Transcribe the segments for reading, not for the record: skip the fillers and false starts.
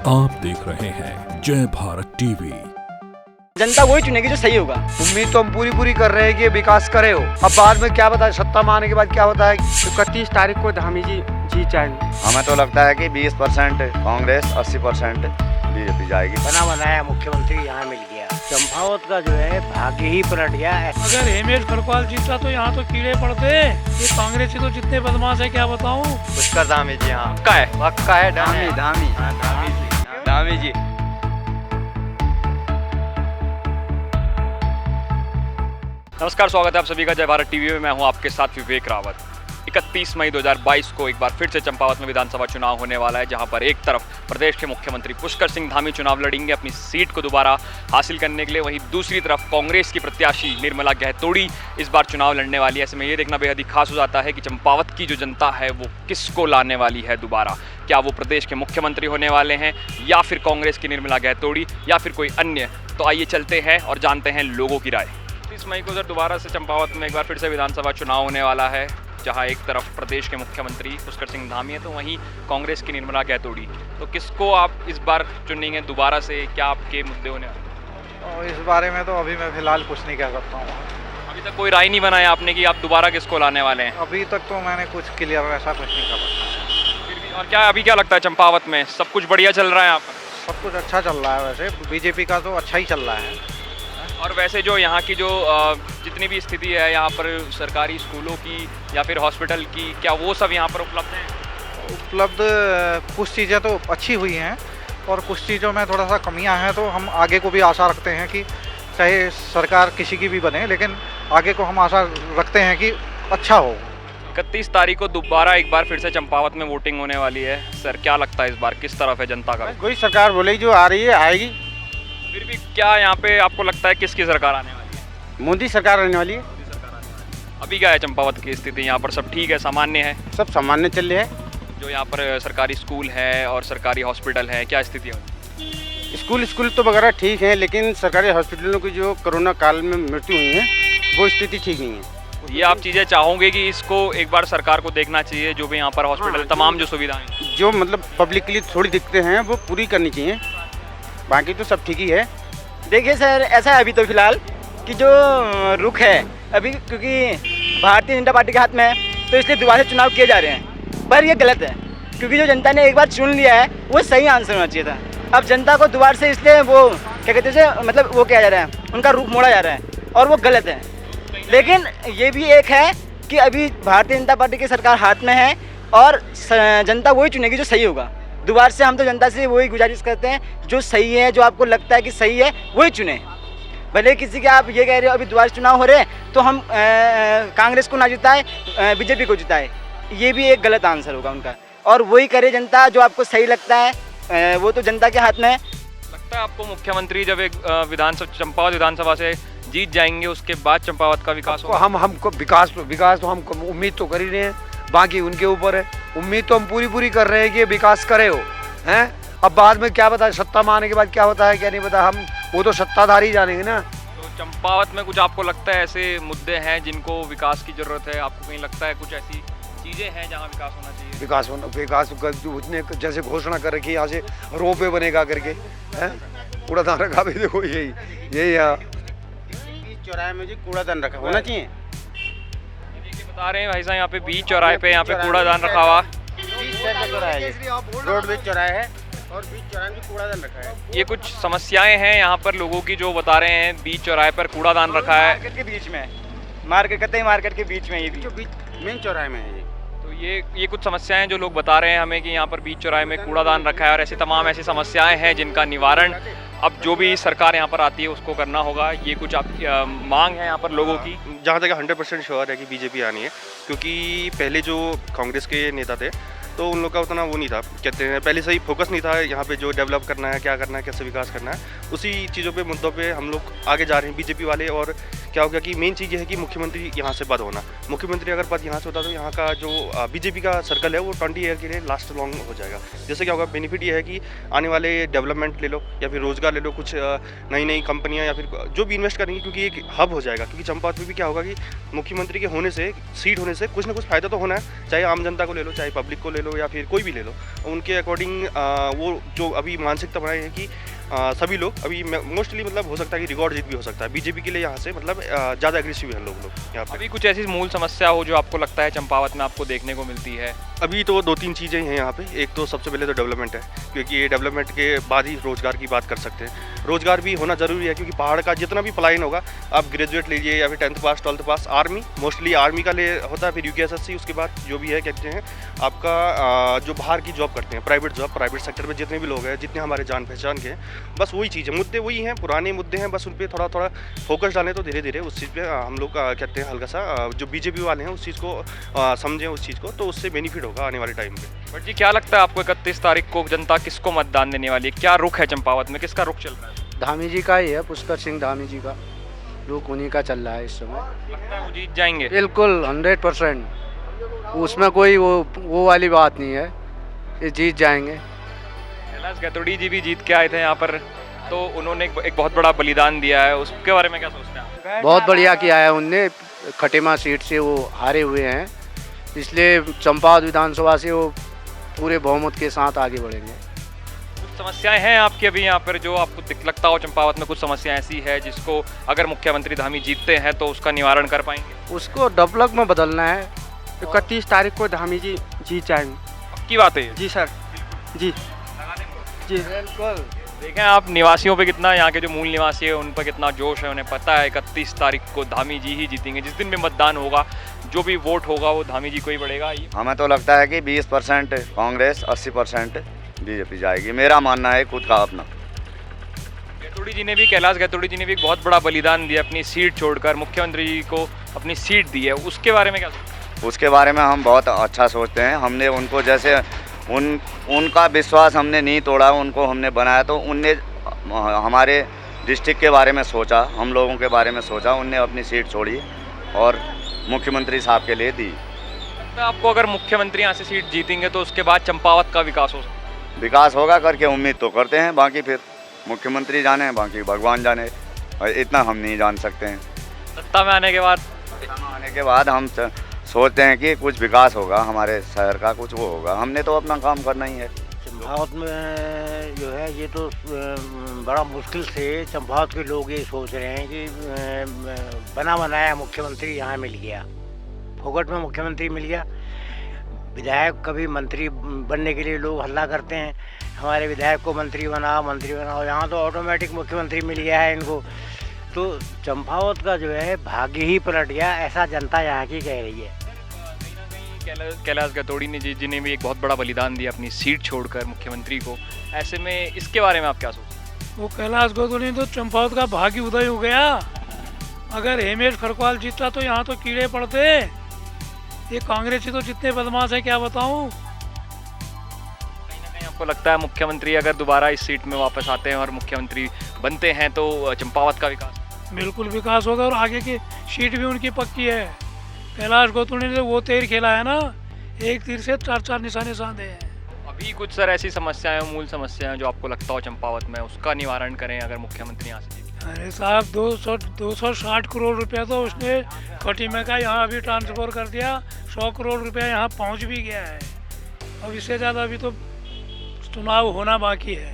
आप देख रहे हैं जय भारत टीवी। जनता वही चुनेगी जो सही होगा। उम्मीद तो हम पूरी कर रहे हैं कि विकास करे हो। अब बाद में क्या बताए, सत्ता में आने के बाद क्या होता है। 31 तारीख को धामी जी जीत जाएंगे। हमें तो लगता है कि 20% कांग्रेस, 80% बीजेपी जाएगी। बना बनाया मुख्यमंत्री यहाँ मिल गया। चंपावत का जो है भाग्य ही पलट गया है। अगर हेमेश खरपाल जीता तो यहाँ तो कीड़े पड़ते। ये कांग्रेसी तो जितने बदमाश है क्या बताऊँ। पुष्कर धामी जी यहाँ पक्का है धामी जी। नमस्कार, स्वागत है आप सभी का जय भारत टीवी में। मैं हूं आपके साथ विवेक रावत। 31 मई 2022 को एक बार फिर से चंपावत में विधानसभा चुनाव होने वाला है, जहां पर एक तरफ प्रदेश के मुख्यमंत्री पुष्कर सिंह धामी चुनाव लड़ेंगे अपनी सीट को दोबारा हासिल करने के लिए। वहीं दूसरी तरफ कांग्रेस की प्रत्याशी निर्मला गहतोड़ी इस बार चुनाव लड़ने वाली है। ऐसे में ये देखना बेहद ही खास हो जाता है कि चंपावत की जो जनता है वो किसको लाने वाली है दोबारा। क्या वो प्रदेश के मुख्यमंत्री होने वाले हैं, या फिर कांग्रेस की निर्मला गहतोड़ी, या फिर कोई अन्य। तो आइए चलते हैं और जानते हैं लोगों की राय। 30 मई को उधर दोबारा से चंपावत में एक बार फिर से विधानसभा चुनाव होने वाला है, जहां एक तरफ प्रदेश के मुख्यमंत्री पुष्कर सिंह धामी है तो वहीं कांग्रेस की निर्मला गहतोड़ी। तो किसको आप इस बार चुनेंगे दोबारा से, क्या आपके मुद्दे होने वाले? और इस बारे में तो अभी मैं फिलहाल कुछ नहीं कह सकता हूँ। अभी तक कोई राय नहीं बनाया आपने कि आप दोबारा किसको लाने वाले हैं? अभी तक तो मैंने कुछ क्लियर ऐसा कुछ नहीं कर सकता। फिर भी और क्या अभी क्या लगता है, चंपावत में सब कुछ बढ़िया चल रहा है यहाँ पर? सब कुछ अच्छा चल रहा है, वैसे बीजेपी का तो अच्छा ही चल रहा है। और वैसे जो यहाँ की जो जितनी भी स्थिति है यहाँ पर सरकारी स्कूलों की या फिर हॉस्पिटल की, क्या वो सब यहाँ पर उपलब्ध हैं? उपलब्ध कुछ चीज़ें तो अच्छी हुई हैं और कुछ चीज़ों में थोड़ा सा कमियां हैं। तो हम आगे को भी आशा रखते हैं कि चाहे सरकार किसी की भी बने, लेकिन आगे को हम आशा रखते हैं कि अच्छा हो। 31 तारीख को दोबारा एक बार फिर से चंपावत में वोटिंग होने वाली है। सर, क्या लगता है इस बार किस तरफ है जनता का? कोई सरकार बोलेगी जो आ रही है आएगी। फिर भी क्या यहाँ पे आपको लगता है किसकी सरकार आने वाली है? मोदी सरकार आने वाली है। मोदी सरकार आने वाली है। अभी क्या है चंपावत की स्थिति? यहाँ पर सब ठीक है, सामान्य है? सब सामान्य चल रहे हैं। जो यहाँ पर सरकारी स्कूल है और सरकारी हॉस्पिटल है, क्या स्थिति है? स्कूल तो वगैरह ठीक है, लेकिन सरकारी हॉस्पिटलों की जो कोरोना काल में मृत्यु हुई है वो स्थिति ठीक नहीं है। ये आप चीज़ें चाहोगे कि इसको एक बार सरकार को देखना चाहिए, जो भी यहाँ पर हॉस्पिटल तमाम जो सुविधाएं जो मतलब पब्लिक के लिए थोड़ी दिक्कतें हैं वो पूरी करनी चाहिए, बाकी तो सब ठीक ही है। देखिए सर, ऐसा है अभी तो फिलहाल कि जो रुख है अभी, क्योंकि भारतीय जनता पार्टी के हाथ में है तो इसलिए दोबारा से चुनाव किए जा रहे हैं। पर ये गलत है, क्योंकि जो जनता ने एक बार चुन लिया है वो सही आंसर होना चाहिए था। अब जनता को दोबारा से इसलिए वो क्या कहते हैं, मतलब वो किया जा रहा है, उनका रुख मोड़ा जा रहा है और वो गलत है। लेकिन ये भी एक है कि अभी भारतीय जनता पार्टी की सरकार हाथ में है और जनता वही चुनेगी जो सही होगा। दोबारा से हम तो जनता से वही गुजारिश करते हैं, जो सही है, जो आपको लगता है कि सही है वही चुने। भले किसी के आप ये कह रहे हो अभी दोबारा चुनाव हो रहे हैं तो हम कांग्रेस को ना जिताए, बीजेपी को जिताए, ये भी एक गलत आंसर होगा उनका। और वही करे जनता जो आपको सही लगता है, वो तो जनता के हाथ में है। लगता है आपको मुख्यमंत्री जब एक चंपावत विधानसभा से जीत जाएंगे उसके बाद चंपावत का विकास होगा? हमको विकास तो हम उम्मीद तो कर ही रहे हैं, बाकी उनके ऊपर है। उम्मीद तो हम पूरी कर रहे हैं कि विकास करे हो हैं। अब बाद में क्या बताए, सत्ता में आने के बाद क्या होता है क्या नहीं पता, हम वो तो सत्ताधारी जानेंगे ना। तो चंपावत में कुछ आपको लगता है ऐसे मुद्दे हैं जिनको विकास की जरूरत है? आपको कहीं लगता है कुछ ऐसी चीजें हैं जहाँ विकास होना चाहिए? विकास उसने जैसे घोषणा कर रखी, यहाँ से रोपवे बनेगा करके है, कूड़ादान रखा भी, देखो यही यहाँ चौराहे में जी कूड़ादान रखा होना चाहिए। बता रहे हैं भाई साहब, यहाँ पे बीच चौराहे पे यहाँ पे कूड़ादान रखा हुआ, रोड बीच चौराहे है और बीच चौराहे में कूड़ादान रखा है। ये कुछ समस्याएं हैं यहाँ पर लोगों की जो बता रहे हैं। बीच चौराहे पर कूड़ादान रखा है, मार्केट के बीच में, मार्केट के बीच में, ये भी जो बीच मेन चौराहे में है ये। तो ये कुछ समस्याएं जो लोग बता रहे हैं हमें कि यहाँ पर बीच चौराहे में कूड़ादान रखा है, और ऐसी तमाम ऐसी समस्याएं हैं जिनका निवारण अब जो भी सरकार यहाँ पर आती है उसको करना होगा। ये कुछ आपकी मांग है यहाँ पर लोगों की? जहाँ तक 100% श्योर है कि बीजेपी आनी है, क्योंकि पहले जो कांग्रेस के नेता थे तो उन लोग का उतना वो नहीं था, कहते हैं पहले से ही फोकस नहीं था यहाँ पे जो डेवलप करना है, क्या करना है, कैसे विकास करना है, उसी चीज़ों पे मुद्दों पे हम लोग आगे जा रहे हैं बीजेपी वाले। और क्या हो गया कि मेन चीज़ ये है कि मुख्यमंत्री यहाँ से पद होना। मुख्यमंत्री अगर पद यहाँ से होता तो यहाँ का जो बीजेपी का सर्कल है वो 20 ईयर के लिए लास्ट लॉन्ग हो जाएगा। जैसे क्या होगा, बेनिफिट ये है कि आने वाले डेवलपमेंट ले लो या फिर रोज़गार ले लो, कुछ नई नई कंपनियाँ या फिर जो भी इन्वेस्ट करेंगी, क्योंकि एक हब हो जाएगा। क्योंकि चंपावत में भी क्या होगा कि मुख्यमंत्री के होने से, सीट होने से कुछ ना कुछ फ़ायदा तो होना है, चाहे आम जनता को ले लो, चाहे पब्लिक को ले लो, या फिर कोई भी ले लो। उनके अकॉर्डिंग वो जो अभी मानसिकता बनाई है कि सभी लोग अभी मोस्टली मतलब हो सकता है कि रिकॉर्ड जीत भी हो सकता है बीजेपी के लिए यहाँ से, मतलब ज़्यादा एग्रेसिव है लोग यहाँ पे। अभी कुछ ऐसी मूल समस्या हो जो आपको लगता है चंपावत में आपको देखने को मिलती है? अभी तो 2-3 चीज़ें हैं यहाँ पे। एक तो सबसे पहले तो डेवलपमेंट है, क्योंकि ये डेवलपमेंट के बाद ही रोज़गार की बात कर सकते हैं। रोज़गार भी होना ज़रूरी है, क्योंकि पहाड़ का जितना भी पलायन होगा, आप ग्रेजुएट लीजिए या फिर 10th पास 12th पास, आर्मी मोस्टली आर्मी का ले होता है, फिर UPSSC, उसके बाद जो भी है कहते हैं आपका जो बाहर की जॉब करते हैं, प्राइवेट जॉब, प्राइवेट सेक्टर में जितने भी लोग हैं, जितने हमारे जान पहचान के, बस वही चीज़ है। मुद्दे वही हैं, पुराने मुद्दे हैं, बस उन पर थोड़ा थोड़ा फोकस डालें तो धीरे धीरे उस चीज़ पे हम लोग कहते हैं हल्का सा जो बीजेपी वाले हैं उस चीज़ को समझें, उस चीज़ को, तो उससे बेनिफिट होगा आने वाले टाइम पे। बट जी क्या लगता है आपको 31 तारीख को जनता किसको मतदान देने वाली है? क्या रुख है चंपावत में, किसका रुख चल रहा है? धामी जी का ही है, पुष्कर सिंह धामी जी का रुख उन्हीं का चल रहा है इस समय। लगता है वो जीत जाएंगे? बिल्कुल 100%, उसमें कोई वो वाली बात नहीं है, ये जीत जाएंगे। कैलाश गैतोड़ी जी भी जीत के आए थे यहाँ पर, तो उन्होंने एक बहुत बड़ा बलिदान दिया है, उसके बारे में क्या सोचते हैं आप? बहुत बढ़िया किया है उनने, खटेमा सीट से वो हारे हुए हैं, इसलिए चंपावत विधानसभा से वो पूरे बहुमत के साथ आगे बढ़ेंगे। कुछ समस्याएं हैं आपकी अभी यहाँ पर जो आपको लगता हो चंपावत में कुछ समस्या ऐसी है जिसको अगर मुख्यमंत्री धामी जीतते हैं तो उसका निवारण कर पाएंगे? उसको डेवलप में बदलना है। 31 तारीख को धामी जी जीत जाएंगे। पक्की बात है? जी सर, जी जी बिल्कुल। देखें आप निवासियों पे कितना, यहाँ के जो मूल निवासी है उन पर कितना जोश है, उन्हें पता है 31 तारीख को धामी जी ही जीतेंगे। जिस दिन भी मतदान होगा, जो भी वोट होगा वो धामी जी को ही पड़ेगा। हमें तो लगता है कि 20% कांग्रेस, 80% बीजेपी जाएगी, मेरा मानना है खुद का अपना। गैतोड़ी जी ने भी, कैलाश गैतोड़ी जी ने भी एक बहुत बड़ा बलिदान दिया, अपनी सीट छोड़कर मुख्यमंत्री जी को अपनी सीट दी है, उसके बारे में क्या सोचते हैं? उसके बारे में हम बहुत अच्छा सोचते हैं। हमने उनको जैसे उनका विश्वास हमने नहीं तोड़ा, उनको हमने बनाया, तो उनने हमारे डिस्ट्रिक्ट के बारे में सोचा, हम लोगों के बारे में सोचा, उनने अपनी सीट छोड़ी और मुख्यमंत्री साहब के लिए दी। तो आपको अगर मुख्यमंत्री यहाँ से सीट जीतेंगे तो उसके बाद चंपावत का विकास हो सकता है? विकास होगा करके उम्मीद तो करते हैं, बाकी फिर मुख्यमंत्री जाने, बाकी भगवान जाने, और इतना हम नहीं जान सकते हैं। सत्ता में आने के बाद हम सोचते हैं कि कुछ विकास होगा हमारे शहर का, कुछ वो होगा, हमने तो अपना काम करना ही है। चंपावत में जो है ये तो बड़ा मुश्किल से चंपावत के लोग ये सोच रहे हैं कि बना बनाया मुख्यमंत्री यहाँ मिल गया, फोकट में मुख्यमंत्री मिल गया। विधायक कभी मंत्री बनने के लिए लोग हल्ला करते हैं, हमारे विधायक को मंत्री बनाओ, यहाँ तो ऑटोमेटिक मुख्यमंत्री मिल गया है इनको। तो चंपावत का जो है भाग्य ही पलट गया, ऐसा जनता यहाँ की कह रही है। कैलाश गैतोड़ी ने जी ने भी एक बहुत बड़ा बलिदान दिया अपनी सीट छोड़कर मुख्यमंत्री को, ऐसे में इसके बारे में आप क्या सोचते हैं? वो कैलाश गैतोड़ी तो चंपावत का भाग्य उदय हो गया। अगर हेमेश खरकवाल जीतता तो यहाँ तो कीड़े पड़ते। ये कांग्रेसी तो जितने बदमाश है क्या बताऊं। कहीं ना कहीं आपको लगता है मुख्यमंत्री अगर दोबारा इस सीट में वापस आते हैं और मुख्यमंत्री बनते हैं तो चंपावत का विकास? बिल्कुल विकास होगा और आगे की सीट भी उनकी पक्की है। कैलाश गैतोड़ी ने वो तीर खेला है ना, एक तीर से 4-4 निशाने साधे हैं। अभी कुछ सर ऐसी समस्याएं, मूल समस्याएं जो आपको लगता हो चंपावत में, उसका निवारण करें अगर मुख्यमंत्री यहाँ से? अरे साहब 260 करोड़ रुपया तो उसने खटीमे का यहाँ अभी ट्रांसफर कर दिया, 100 करोड़ रुपया यहाँ पहुँच भी गया है। अब इससे ज़्यादा अभी तो चुनाव होना बाकी है।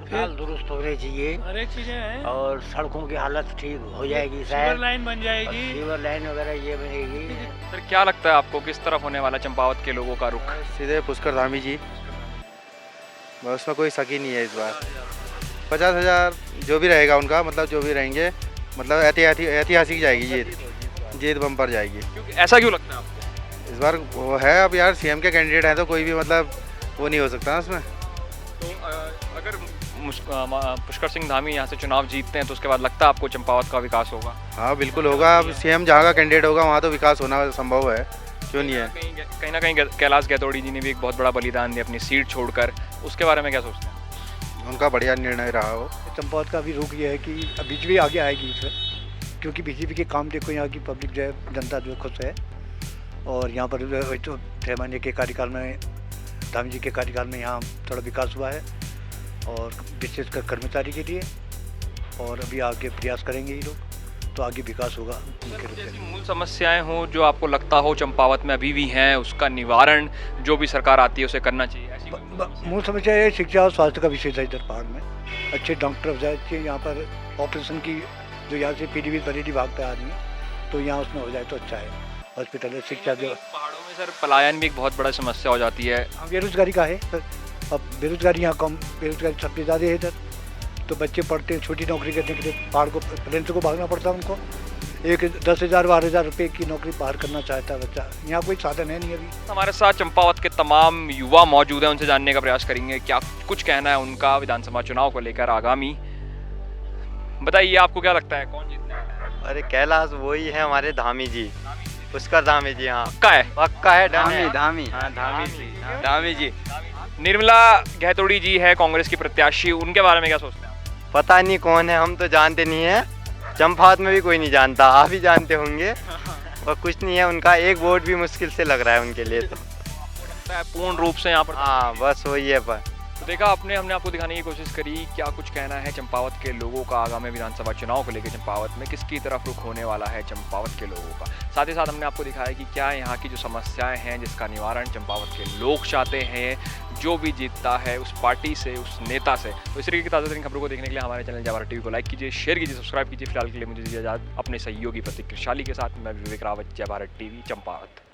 फिर दुरुस्त होने चाहिए, हर एक चीज़ें हैं, और सड़कों की हालत ठीक हो जाएगी, सीवर लाइन बन जाएगी, सीवर लाइन वगैरह ये बनेगी। सर क्या लगता है आपको किस तरफ होने वाला चंपावत के लोगों का रुख? सीधे पुष्कर धामी जी, उसमें कोई शक ही नहीं है। इस बार 50,000 जो भी रहेगा उनका, मतलब जो भी रहेंगे, मतलब ऐतिहासिक जाएगी जीत बम्पर जाएगी। क्योंकि ऐसा क्यों लगता है आपको? इस बार वो है, अब यार सीएम के कैंडिडेट हैं तो कोई भी मतलब वो नहीं हो सकता ना उसमें। तो अगर पुष्कर सिंह धामी यहाँ से चुनाव जीतते हैं तो उसके बाद लगता है आपको चंपावत का विकास होगा? हाँ बिल्कुल होगा, अब सीएम जहाँ का कैंडिडेट होगा वहाँ तो विकास होना संभव है, क्यों नहीं है। कहीं ना कहीं कैलाश गैतोड़ी जी ने भी एक बहुत बड़ा बलिदान दिया अपनी सीट छोड़कर, उसके बारे में क्या सोचते हैं? उनका बढ़िया निर्णय रहा हो। चंपावत का भी रुख ये है कि बीजेपी आगे आएगी इसमें, क्योंकि बीजेपी के काम देखो, यहाँ की पब्लिक जो है, जनता जो खुश है। और यहाँ पर वही तो 6 महीने के कार्यकाल में, धामी जी के कार्यकाल में यहाँ थोड़ा विकास हुआ है, और विशेषकर कर्मचारी के लिए। और अभी आगे प्रयास करेंगे ये लोग, तो आगे विकास होगा मुख्य रूप ऐसी से। मूल समस्याएं हो जो आपको लगता हो चंपावत में अभी भी हैं, उसका निवारण जो भी सरकार आती है उसे करना चाहिए, ऐसी मूल समस्या है शिक्षा और स्वास्थ्य का विशेष है इधर पहाड़ में। अच्छे डॉक्टर हो जाए, अच्छे यहाँ पर ऑपरेशन की जो यहाँ से पीडीवी बरेली भाग पे आ रही है, तो यहाँ उसमें हो जाए तो अच्छा है। हॉस्पिटल है, शिक्षा जो पहाड़ों में सर पलायन भी एक बहुत बड़ा समस्या हो जाती है। बेरोजगारी का है सर। अब बेरोजगारी यहाँ कम, बेरोजगारी सबसे ज़्यादा है इधर। तो बच्चे पढ़ते हैं, छोटी नौकरी करने के लिए पहाड़ को, प्लेन्स को भागना पड़ता है उनको। एक 10,000 12,000 रुपये की नौकरी बाहर करना चाहता है बच्चा, यहाँ कोई साधन है नहीं अभी। हमारे साथ चंपावत के तमाम युवा मौजूद हैं, उनसे जानने का प्रयास करेंगे क्या कुछ कहना है उनका विधानसभा चुनाव को लेकर आगामी। बताइए आपको क्या लगता है कौन जीतने वाला है? अरे कैलाश वही है हमारे धामी जी, पुष्कर धामी जी। हाँ पक्का है? पक्का है, धामी धामी हाँ धामी जी, धामी जी। निर्मला गहतोड़ी जी है कांग्रेस की प्रत्याशी, उनके बारे में क्या सोचते हैं? पता नहीं कौन है, हम तो जानते नहीं है। चंपावत में भी कोई नहीं जानता, आप ही जानते होंगे। और कुछ नहीं है, उनका एक वोट भी मुश्किल से लग रहा है उनके लिए तो। पूर्ण रूप से यहाँ पर हाँ बस वही है। पर तो देखा हमने आपको दिखाने की कोशिश करी क्या कुछ कहना है चंपावत के लोगों का आगामी विधानसभा चुनाव को लेकर, चंपावत में किसकी तरफ रुख होने वाला है चंपावत के लोगों का। साथ ही साथ हमने आपको दिखाया कि क्या यहाँ की जो समस्याएं हैं जिसका निवारण चंपावत के लोग चाहते हैं, जो भी जीतता है उस पार्टी से, उस नेता से। तो इस तरीके की ताज़ा तरीन खबरों को देखने के लिए हमारे चैनल जय भारत टीवी को लाइक कीजिए, शेयर कीजिए, सब्सक्राइब कीजिए। फिलहाल के लिए मुझे दीजिए इजाज़त अपने सहयोगी प्रतीक कृषाली के साथ। मैं विवेक रावत, जय भारत टीवी, चंपावत।